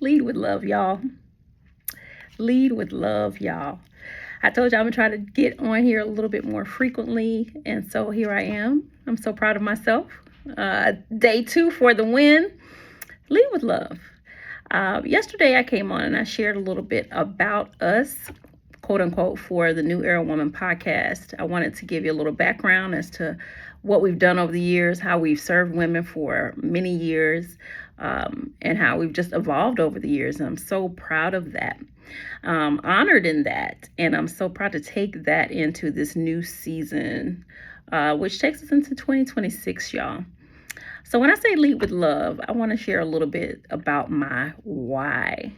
Lead with love, y'all. Lead with love, y'all. I told you I'm going to try to get on here a little bit more frequently. And so here I am. I'm so proud of myself. Day 2 for the win. Lead with love. Yesterday I came on and I shared a little bit about us, quote unquote, for the New Era Woman podcast. I wanted to give you a little background as to what we've done over the years, how we've served women for many years, and how we've just evolved over the years. And I'm so proud of that. Honored in that. And I'm so proud to take that into this new season, which takes us into 2026, y'all. So when I say lead with love, I want to share a little bit about my why.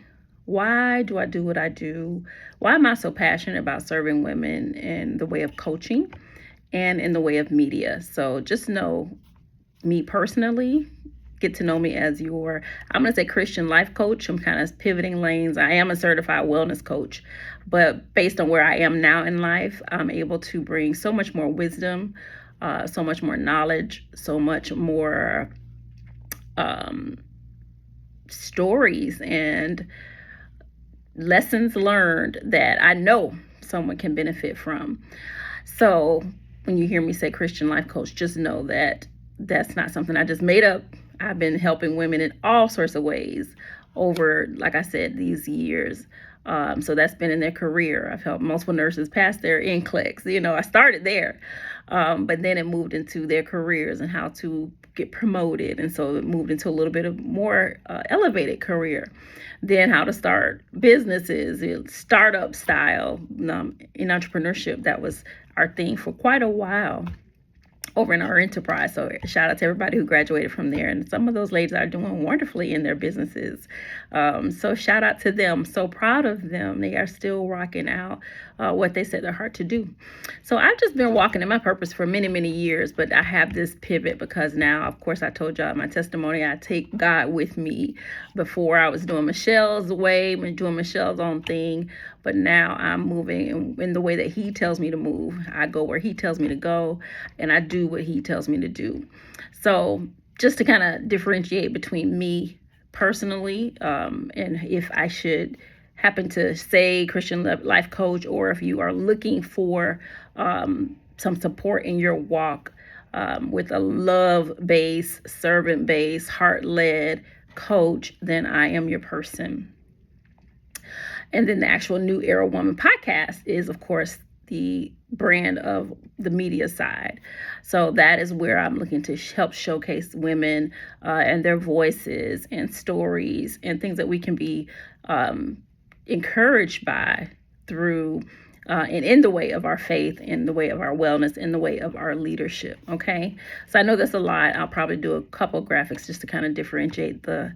Why do I do what I do? Why am I so passionate about serving women in the way of coaching and in the way of media? So just know me personally. Get to know me as I'm going to say Christian life coach. I'm kind of pivoting lanes. I am a certified wellness coach, but based on where I am now in life, I'm able to bring so much more wisdom, so much more knowledge, so much more stories and lessons learned that I know someone can benefit from. So when you hear me say Christian life coach, just know that that's not something I just made up. I've been helping women in all sorts of ways over, like I said, these years. So that's been in their career. I've helped multiple nurses pass their NCLEX. I started there, but then it moved into their careers and how to get promoted. And so it moved into a little bit of more elevated career. Then how to start businesses, startup style in entrepreneurship. That was our thing for quite a while over in our enterprise. So shout out to everybody who graduated from there. And some of those ladies are doing wonderfully in their businesses. So shout out to them. So proud of them. They are still rocking out what they set their heart to do. So I've just been walking in my purpose for many, many years, but I have this pivot because now, of course, I told y'all in my testimony, I take God with me. Before I was doing Michelle's way, doing Michelle's own thing, but now I'm moving in the way that he tells me to move. I go where he tells me to go, and I do what he tells me to do. So just to kind of differentiate between me personally, and if I should happen to say Christian life coach, or if you are looking for some support in your walk with a love-based, servant-based, heart-led coach, then I am your person. And then the actual New Era Woman podcast is, of course, the brand of the media side. So that is where I'm looking to help showcase women and their voices and stories and things that we can be encouraged by through and in the way of our faith, in the way of our wellness, in the way of our leadership. Okay. So I know that's a lot. I'll probably do a couple graphics just to kind of differentiate the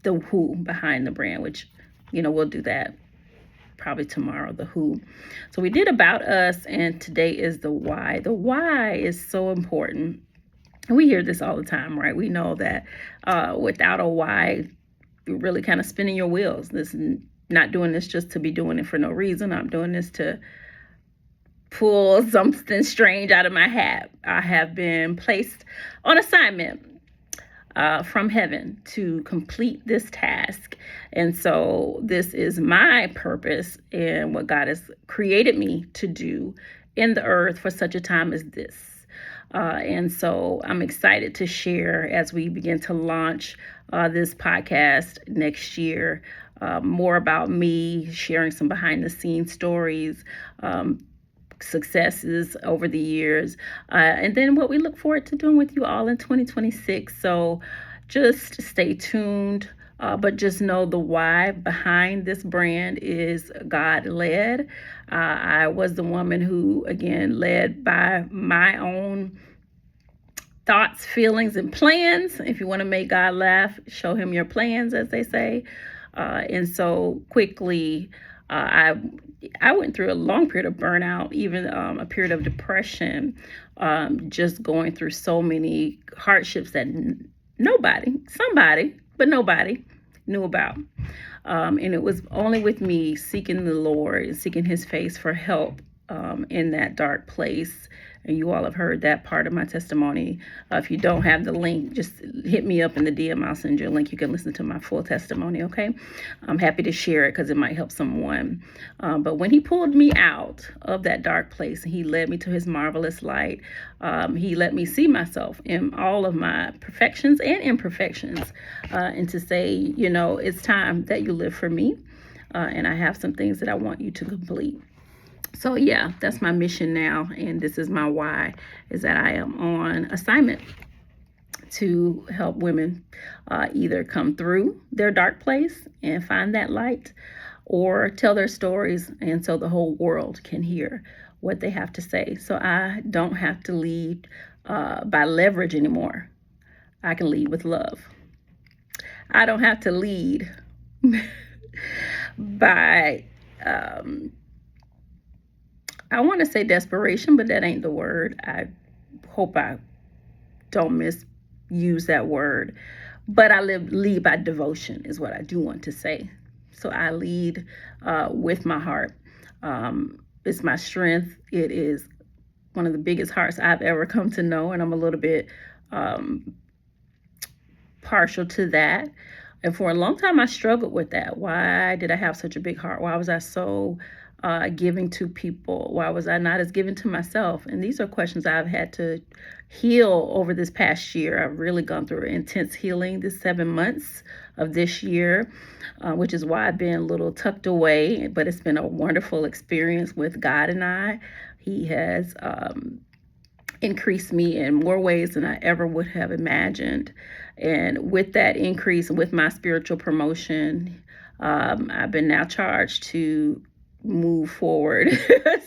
who behind the brand, which, we'll do that probably tomorrow, the who. So we did about us, and today is the why. The why is so important. And we hear this all the time, right? We know that without a why, you're really kind of spinning your wheels. Not doing this just to be doing it for no reason. I'm doing this to pull something strange out of my hat. I have been placed on assignment from heaven to complete this task. And so this is my purpose and what God has created me to do in the earth for such a time as this. And so I'm excited to share as we begin to launch this podcast next year, more about me, sharing some behind the scenes stories, successes over the years, and then what we look forward to doing with you all in 2026. So just stay tuned, but just know the why behind this brand is God-led. I was the woman who, again, led by my own thoughts, feelings, and plans. If you want to make God laugh, show him your plans, as they say. And so quickly, I went through a long period of burnout, even a period of depression, just going through so many hardships that nobody knew about. And it was only with me seeking the Lord and seeking his face for help in that dark place. And you all have heard that part of my testimony. If you don't have the link, just hit me up in the DM. I'll send you a link. You can listen to my full testimony, okay? I'm happy to share it because it might help someone. But when he pulled me out of that dark place and he led me to his marvelous light, he let me see myself in all of my perfections and imperfections, and to say, it's time that you live for me, and I have some things that I want you to complete. So yeah, that's my mission now, and this is my why, is that I am on assignment to help women either come through their dark place and find that light, or tell their stories, and so the whole world can hear what they have to say. So I don't have to lead by leverage anymore. I can lead with love. I don't have to lead by I want to say desperation, but that ain't the word. I hope I don't misuse that word. But I lead by devotion is what I do want to say. So I lead with my heart. It's my strength. It is one of the biggest hearts I've ever come to know, and I'm a little bit partial to that. And for a long time, I struggled with that. Why did I have such a big heart? Why was I so giving to people? Why was I not as giving to myself? And these are questions I've had to heal over this past year. I've really gone through intense healing this 7 months of this year, which is why I've been a little tucked away. But it's been a wonderful experience with God and I. He has increased me in more ways than I ever would have imagined. And with that increase, with my spiritual promotion, I've been now charged to move forward.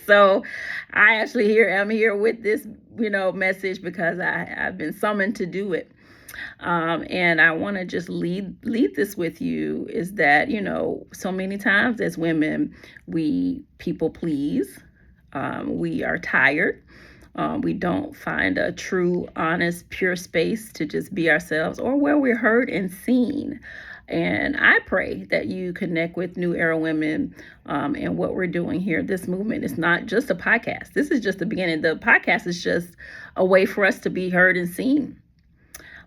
So I actually am here with this, message because I've been summoned to do it. And I want to just lead this with you, is that, so many times as women, we people please. We are tired. We don't find a true, honest, pure space to just be ourselves, or where we're heard and seen. And I pray that you connect with New Era Women and what we're doing here. This movement is not just a podcast. This is just the beginning. The podcast is just a way for us to be heard and seen.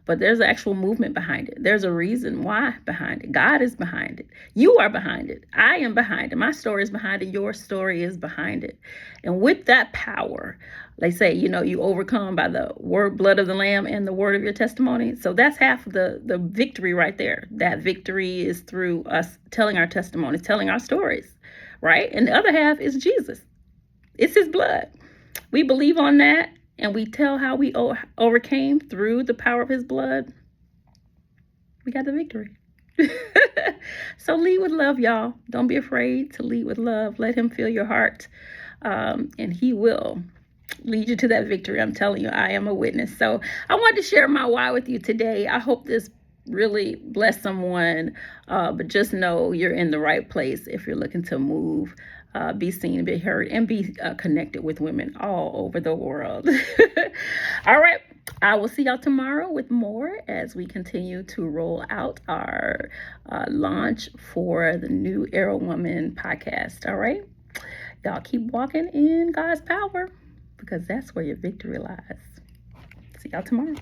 But there's an actual movement behind it. There's a reason why behind it. God is behind it. You are behind it. I am behind it. My story is behind it. Your story is behind it. And with that power, they say, you overcome by the blood of the Lamb and the word of your testimony. So that's half of the victory right there. That victory is through us telling our testimonies, telling our stories, right? And the other half is Jesus. It's his blood. We believe on that. And we tell how we overcame through the power of his blood. We got the victory. So lead with love, y'all. Don't be afraid to lead with love. Let him feel your heart. And he will lead you to that victory. I'm telling you, I am a witness. So I wanted to share my why with you today. I hope this really bless someone. But just know you're in the right place if you're looking to move. Be seen, be heard, and be connected with women all over the world. All right. I will see y'all tomorrow with more as we continue to roll out our launch for the New Era Woman podcast. All right. Y'all keep walking in God's power, because that's where your victory lies. See y'all tomorrow.